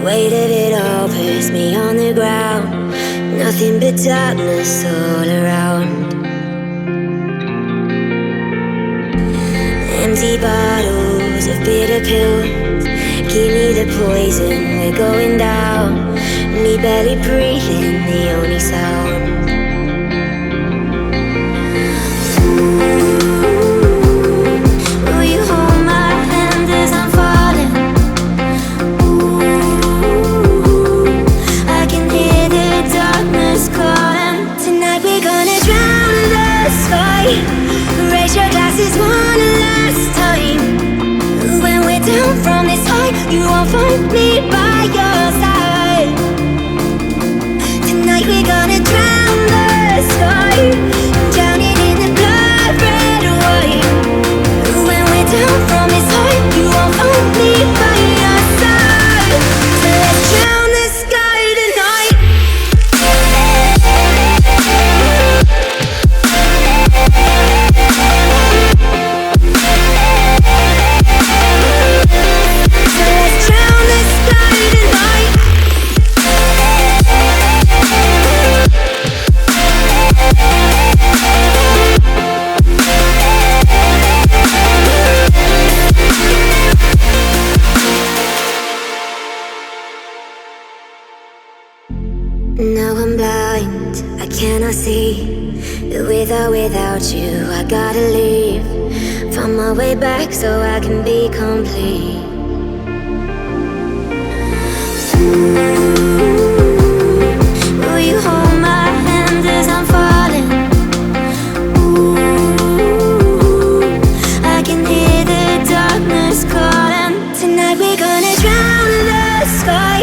weight of it all puts me on the ground. Nothing but darkness all around. Empty bottles of bitter pills, give me the poison, we're going down. Me barely breathing, the only sound. Will you hold my hand as I'm falling? I can hear the darkness calling. Tonight we're gonna drown the sky. Raise your glasses one last time. When we're down from this high, you won't find me by your side. Tonight we're gonna drown the sky, drown it in the blood red or white. When we're down from this high, you won't find me by your side. So let's drown the sky tonight. So let's drown the sky tonight. Now I'm blind, I cannot see. With or without you, I gotta leave. Find my way back so I can be complete. Will you hold my hand as I'm falling? I can hear the darkness calling. Tonight we're gonna drown the sky.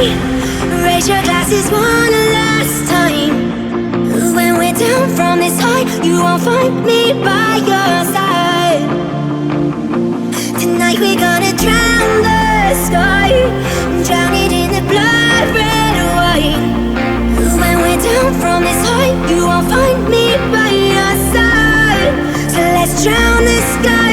Raise your glasses one last time. When we're down from this high, you won't find me by your side. Tonight we're gonna drown the sky, drown it in the blood red or white. When we're down from this high, you won't find me by your side. So let's drown the sky.